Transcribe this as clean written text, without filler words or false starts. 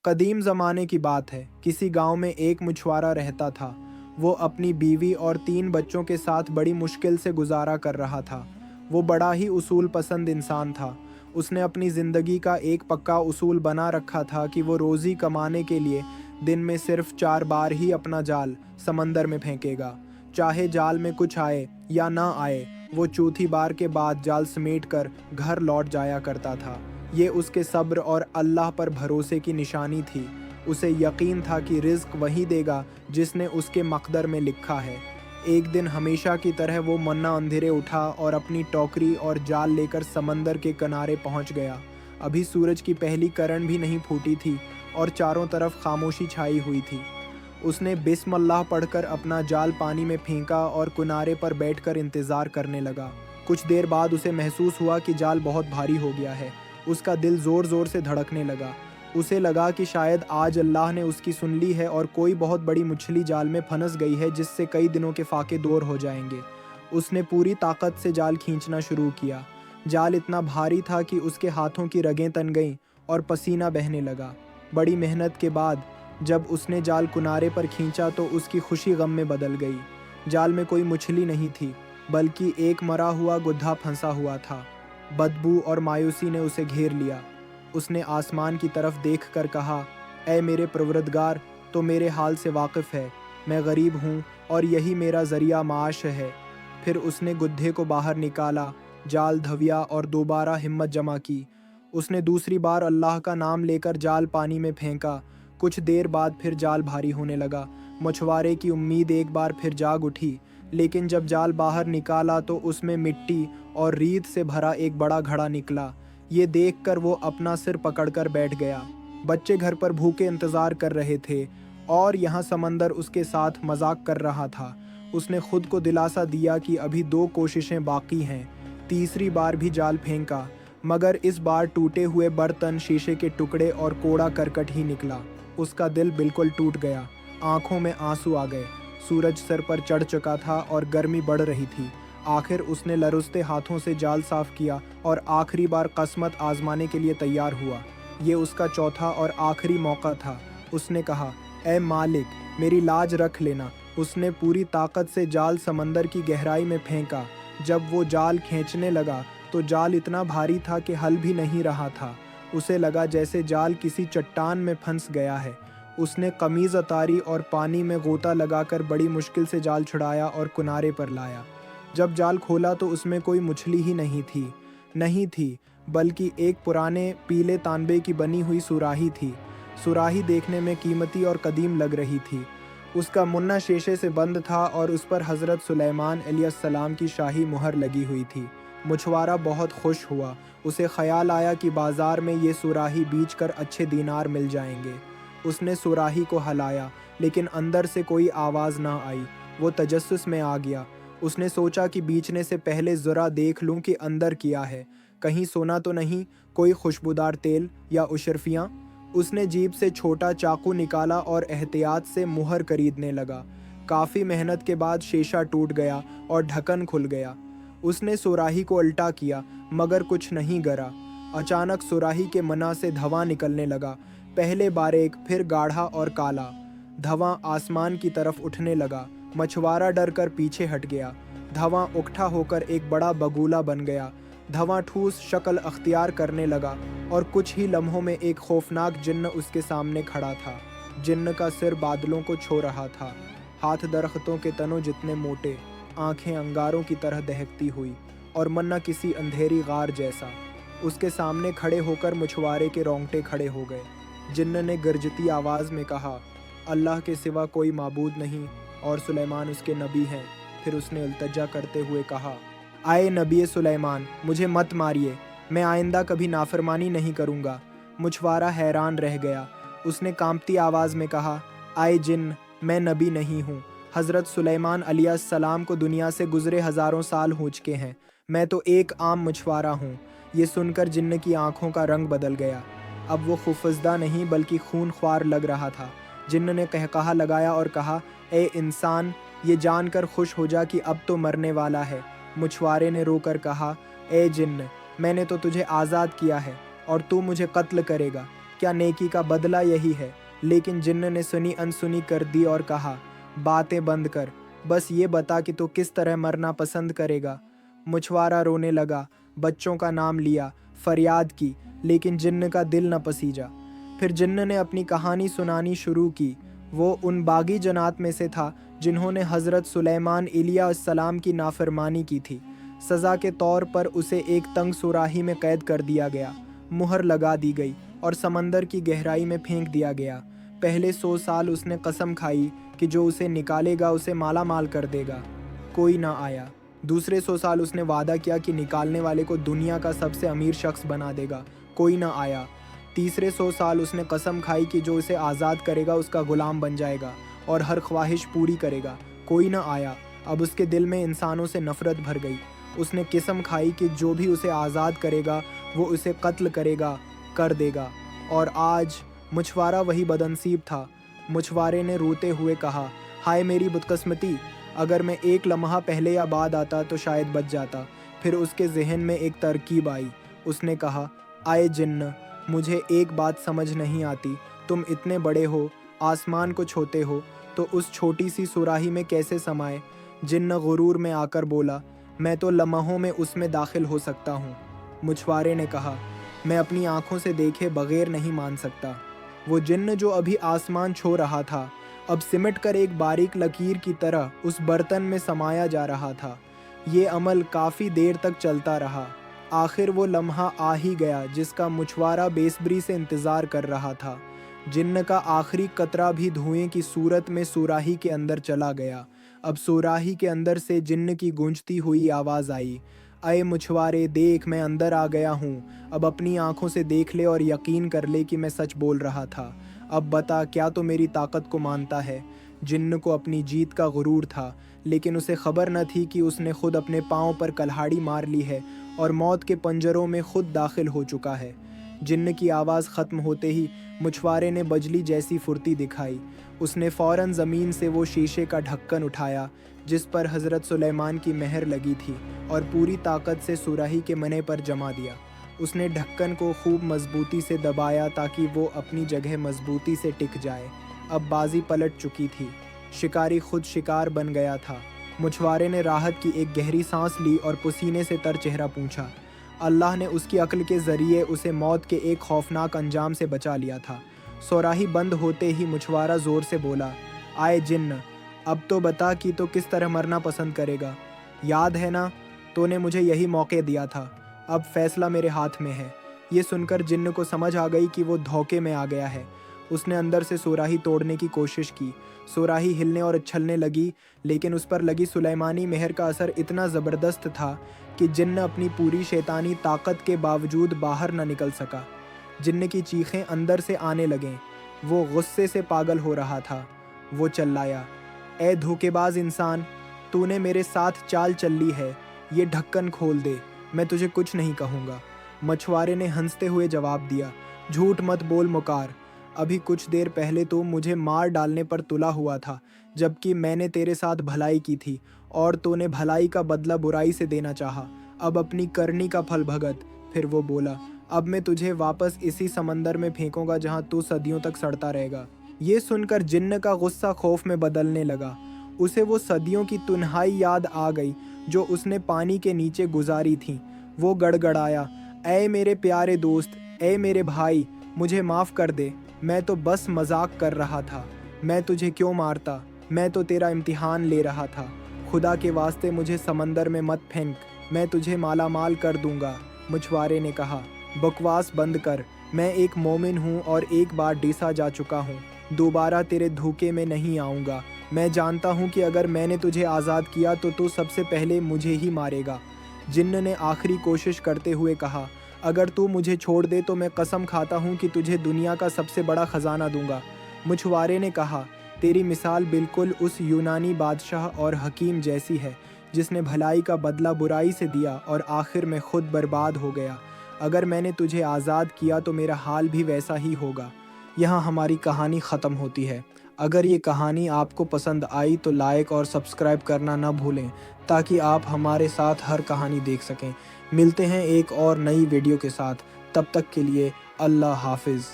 قدیم زمانے کی بات ہے، کسی گاؤں میں ایک مچھوارا رہتا تھا۔ وہ اپنی بیوی اور 3 بچوں کے ساتھ بڑی مشکل سے گزارا کر رہا تھا۔ وہ بڑا ہی اصول پسند انسان تھا۔ اس نے اپنی زندگی کا ایک پکا اصول بنا رکھا تھا کہ وہ روزی کمانے کے لیے دن میں صرف 4 بار ہی اپنا جال سمندر میں پھینکے گا۔ چاہے جال میں کچھ آئے یا نہ آئے، وہ چوتھی بار کے بعد جال سمیٹ کر گھر لوٹ جایا کرتا تھا۔ یہ اس کے صبر اور اللہ پر بھروسے کی نشانی تھی۔ اسے یقین تھا کہ رزق وہی دے گا جس نے اس کے مقدر میں لکھا ہے۔ ایک دن ہمیشہ کی طرح وہ منا اندھیرے اٹھا اور اپنی ٹوکری اور جال لے کر سمندر کے کنارے پہنچ گیا۔ ابھی سورج کی پہلی کرن بھی نہیں پھوٹی تھی اور چاروں طرف خاموشی چھائی ہوئی تھی۔ اس نے بسم اللہ پڑھ کر اپنا جال پانی میں پھینکا اور کنارے پر بیٹھ کر انتظار کرنے لگا۔ کچھ دیر بعد اسے محسوس ہوا کہ جال بہت بھاری ہو گیا ہے۔ اس کا دل زور زور سے دھڑکنے لگا۔ اسے لگا کہ شاید آج اللہ نے اس کی سن لی ہے اور کوئی بہت بڑی مچھلی جال میں پھنس گئی ہے جس سے کئی دنوں کے فاقے دور ہو جائیں گے۔ اس نے پوری طاقت سے جال کھینچنا شروع کیا۔ جال اتنا بھاری تھا کہ اس کے ہاتھوں کی رگیں تن گئیں اور پسینہ بہنے لگا۔ بڑی محنت کے بعد جب اس نے جال کنارے پر کھینچا تو اس کی خوشی غم میں بدل گئی۔ جال میں کوئی مچھلی نہیں تھی بلکہ ایک مرا ہوا گدھا پھنسا ہوا تھا۔ بدبو اور مایوسی نے اسے گھیر لیا۔ اس نے آسمان کی طرف دیکھ کر کہا، اے میرے پروردگار، تو میرے حال سے واقف ہے۔ میں غریب ہوں اور یہی میرا ذریعہ معاش ہے۔ پھر اس نے گدھے کو باہر نکالا، جال دھویا اور دوبارہ ہمت جمع کی۔ اس نے دوسری بار اللہ کا نام لے کر جال پانی میں پھینکا۔ کچھ دیر بعد پھر جال بھاری ہونے لگا۔ مچھوارے کی امید ایک بار پھر جاگ اٹھی، لیکن جب جال باہر نکالا تو اس میں مٹی اور ریت سے بھرا ایک بڑا گھڑا نکلا۔ یہ دیکھ کر وہ اپنا سر پکڑ کر بیٹھ گیا۔ بچے گھر پر بھوکے انتظار کر رہے تھے اور یہاں سمندر اس کے ساتھ مذاق کر رہا تھا۔ اس نے خود کو دلاسا دیا کہ ابھی 2 کوششیں باقی ہیں۔ تیسری بار بھی جال پھینکا، مگر اس بار ٹوٹے ہوئے برتن، شیشے کے ٹکڑے اور کوڑا کرکٹ ہی نکلا۔ اس کا دل بالکل ٹوٹ گیا۔ آنکھوں میں آنسو آ گئے۔ سورج سر پر چڑھ چکا تھا اور گرمی بڑھ رہی تھی۔ آخر اس نے لرزتے ہاتھوں سے جال صاف کیا اور آخری بار قسمت آزمانے کے لیے تیار ہوا۔ یہ اس کا چوتھا اور آخری موقع تھا۔ اس نے کہا، اے مالک، میری لاج رکھ لینا۔ اس نے پوری طاقت سے جال سمندر کی گہرائی میں پھینکا۔ جب وہ جال کھینچنے لگا تو جال اتنا بھاری تھا کہ ہل بھی نہیں رہا تھا۔ اسے لگا جیسے جال کسی چٹان میں پھنس گیا ہے۔ اس نے قمیض اتاری اور پانی میں غوطہ لگا کر بڑی مشکل سے جال چھڑایا اور کنارے پر لایا۔ جب جال کھولا تو اس میں کوئی مچھلی ہی نہیں تھی بلکہ ایک پرانے پیلے تانبے کی بنی ہوئی سوراہی تھی۔ سوراہی دیکھنے میں قیمتی اور قدیم لگ رہی تھی۔ اس کا منہ شیشے سے بند تھا اور اس پر حضرت سلیمان علیہ السلام کی شاہی مہر لگی ہوئی تھی۔ مچھوارا بہت خوش ہوا۔ اسے خیال آیا کہ بازار میں یہ سوراہی بیچ کر اچھے دینار مل جائیں گے۔ اس نے سوراہی کو ہلایا لیکن اندر سے کوئی آواز نہ آئی۔ وہ تجسس میں آ گیا۔ اس نے سوچا کہ بیچنے سے پہلے ذرا دیکھ لوں کہ اندر کیا ہے، کہیں سونا تو نہیں، کوئی خوشبودار تیل یا اشرفیاں۔ اس نے جیب سے چھوٹا چاقو نکالا اور احتیاط سے مہر خریدنے لگا۔ کافی محنت کے بعد شیشہ ٹوٹ گیا اور ڈھکن کھل گیا۔ اس نے سوراہی کو الٹا کیا مگر کچھ نہیں گرا۔ اچانک سوراہی کے منہ سے دھواں نکلنے لگا، پہلے باریک پھر گاڑھا اور کالا۔ دھواں آسمان کی طرف اٹھنے لگا۔ مچھوارا ڈر کر پیچھے ہٹ گیا۔ دھواں اکٹھا ہو کر ایک بڑا بگولا بن گیا۔ دھواں ٹھوس شکل اختیار کرنے لگا اور کچھ ہی لمحوں میں ایک خوفناک جن اس کے سامنے کھڑا تھا۔ جن کا سر بادلوں کو چھو رہا تھا، ہاتھ درختوں کے تنوں جتنے موٹے، آنکھیں انگاروں کی طرح دہکتی ہوئی اور منہ کسی اندھیری غار جیسا۔ اس کے سامنے کھڑے ہو کر مچھوارے کے رونگٹے کھڑے ہو گئے۔ جن نے گرجتی آواز میں کہا، اللہ کے سوا کوئی معبود نہیں اور سلیمان اس کے نبی ہیں۔ پھر اس نے التجا کرتے ہوئے کہا، اے نبی سلیمان، مجھے مت ماریے، میں آئندہ کبھی نافرمانی نہیں کروں گا۔ مچھوارا حیران رہ گیا۔ اس نے کانپتی آواز میں کہا، اے جن، میں نبی نہیں ہوں۔ حضرت سلیمان علیہ السلام کو دنیا سے گزرے ہزاروں سال ہو چکے ہیں، میں تو ایک عام مچھوارا ہوں۔ یہ سن کر جن کی آنکھوں کا رنگ بدل گیا۔ اب وہ خوفزدہ نہیں بلکہ خون خوار لگ رہا تھا۔ جن نے قہقہا لگایا اور کہا، اے انسان، یہ جان کر خوش ہو جا کہ اب تو مرنے والا ہے۔ مچھوارے نے رو کر کہا، اے جن، میں نے تو تجھے آزاد کیا ہے اور تو مجھے قتل کرے گا۔ क्या नेकी का बदला यही है? लेकिन जिन्न ने सुनी अनसुनी कर दी और कहा, बातें बंद कर, बस ये बता कि तू किस तरह मरना पसंद करेगा। मछुआरा रोने लगा, बच्चों का नाम लिया, फरियाद की, लेकिन जिन्न का दिल न पसीजा। फिर जिन्न ने अपनी कहानी सुनानी शुरू की। वो उन बागी जनात में से था जिन्होंने हज़रत सुलेमान अलैहिस्सलाम की नाफरमानी की थी। सज़ा के तौर पर उसे एक तंग सुराही में कैद कर दिया गया, मुहर लगा दी गई और समंदर की गहराई में फेंक दिया गया। पहले 100 साल उसने कसम खाई कि जो उसे निकालेगा उसे माला माल कर देगा। कोई ना आया। दूसरे 100 साल उसने वादा किया कि निकालने वाले को दुनिया का सबसे अमीर शख्स बना देगा। कोई ना आया। तीसरे 100 साल उसने कसम खाई कि जो उसे आज़ाद करेगा उसका ग़ुलाम बन जाएगा और हर ख्वाहिश पूरी करेगा। कोई ना आया। अब उसके दिल में इंसानों से नफ़रत भर गई। उसने कसम खाई कि जो भी उसे आज़ाद करेगा वो उसे कत्ल करेगा, कर देगा। और आज मछुआरा वही बदनसीब था। मछुआरे ने रोते हुए कहा, हाय मेरी बदकिस्मती, अगर मैं एक लम्हा पहले या बाद आता तो शायद बच जाता। फिर उसके जहन में एक तरकीब आई। उसने कहा, आए जिन्न, मुझे एक बात समझ नहीं आती, तुम इतने बड़े हो, आसमान को छूते हो, तो उस छोटी सी सुराही में कैसे समाए? जिन्न गुरूर में आकर बोला, मैं तो लम्हों में उसमें दाखिल हो सकता हूँ। मछुआरे ने कहा, मैं अपनी आँखों से देखे बगैर नहीं मान सकता। वो जिन्न जो अभी आसमान छू रहा था, अब सिमट कर एक बारीक लकीर की तरह उस बर्तन में समाया जा रहा था। ये अमल काफ़ी देर तक चलता रहा। आखिर वो लम्हा आ ही गया जिसका मछुआरा बेसब्री से इंतज़ार कर रहा था। जिन्न का आखिरी कतरा भी धुएं की सूरत में सुराही के अंदर चला गया। अब सुराही के अंदर से जिन्न की गूंजती हुई आवाज़ आई, अये मछुआरे देख, मैं अंदर आ गया हूँ। अब अपनी आंखों से देख ले और यकीन कर ले कि मैं सच बोल रहा था। अब बता, क्या तो मेरी ताकत को मानता है? जिन्न को अपनी जीत का गुरूर था, लेकिन उसे खबर न थी कि उसने खुद अपने पाँव पर कल्हाड़ी मार ली है और मौत के पंजरों में खुद दाखिल हो चुका है। जिन्न की आवाज़ ख़त्म होते ही मछुआरे ने बजली जैसी फुर्ती दिखाई। उसने फ़ौरन ज़मीन से वो शीशे का ढक्कन उठाया जिस पर हज़रत सुलेमान की मेहर लगी थी और पूरी ताकत से सुराही के मने पर जमा दिया। उसने ढक्कन को खूब मजबूती से दबाया ताकि वो अपनी जगह मजबूती से टिक जाए। अब बाजी पलट चुकी थी। शिकारी खुद शिकार बन गया था। मछुआरे ने राहत की एक गहरी सांस ली और पसीने से तर चेहरा पूछा। अल्लाह ने उसकी अक्ल के ज़रिए उसे मौत के एक खौफनाक अंजाम से बचा लिया था। सुराही बंद होते ही मछुआरा ज़ोर से बोला, आए जिन्न, अब तो बता कि तो किस तरह मरना पसंद करेगा। याद है ना, तूने मुझे यही मौके दिया था। अब फैसला मेरे हाथ में है। ये सुनकर जिन्न को समझ आ गई कि वो धोखे में आ गया है। उसने अंदर से सुराही तोड़ने की कोशिश की। सुराही हिलने और उछलने लगी, लेकिन उस पर लगी सुलेमानी मेहर का असर इतना ज़बरदस्त था कि जिन्न अपनी पूरी शैतानी ताकत के बावजूद बाहर न निकल सका। जिन्न की चीखें अंदर से आने लगें। वो गुस्से से पागल हो रहा था। वो चिल्लाया, ए धोखेबाज इंसान, तूने मेरे साथ चाल चल ली है। ये ढक्कन खोल दे, मैं तुझे कुछ नहीं कहूँगा। मछुआरे ने हंसते हुए जवाब दिया, झूठ मत बोल मुकार। अभी कुछ देर पहले तो मुझे मार डालने पर तुला हुआ था, जबकि मैंने तेरे साथ भलाई की थी और तूने भलाई का बदला बुराई से देना चाहा। अब अपनी करनी का फल भगत। फिर वो बोला, अब मैं तुझे वापस इसी समंदर में फेंकूंगा जहाँ तू सदियों तक सड़ता रहेगा। ये सुनकर जिन्न का गुस्सा खौफ में बदलने लगा। उसे वो सदियों की तन्हाई याद आ गई जो उसने पानी के नीचे गुजारी थी। वो गड़गड़ाया, ऐ मेरे प्यारे दोस्त, ऐ मेरे भाई, मुझे माफ़ कर दे। मैं तो बस मजाक कर रहा था। मैं तुझे क्यों मारता? मैं तो तेरा इम्तिहान ले रहा था। खुदा के वास्ते मुझे समंदर में मत फेंक, मैं तुझे माला माल कर दूंगा। मछुआरे ने कहा, बकवास बंद कर। मैं एक मोमिन हूँ और एक बार डीसा जा चुका हूँ। दोबारा तेरे धोखे में नहीं आऊँगा। मैं जानता हूँ कि अगर मैंने तुझे आज़ाद किया तो तू सबसे पहले मुझे ही मारेगा। जिन्न ने आखिरी कोशिश करते हुए कहा, अगर तू मुझे छोड़ दे तो मैं कसम खाता हूँ कि तुझे दुनिया का सबसे बड़ा ख़जाना दूंगा। मछुआरे ने कहा, तेरी मिसाल बिल्कुल उस यूनानी बादशाह और हकीम जैसी है जिसने भलाई का बदला बुराई से दिया और आखिर में खुद बर्बाद हो गया। अगर मैंने तुझे आज़ाद किया तो मेरा हाल भी वैसा ही होगा। यहाँ हमारी कहानी ख़त्म होती है। अगर ये कहानी आपको पसंद आई तो लाइक और सब्सक्राइब करना न भूलें ताकि आप हमारे साथ हर कहानी देख सकें। मिलते हैं एक और नई वीडियो के साथ। तब तक के लिए अल्लाह हाफिज़।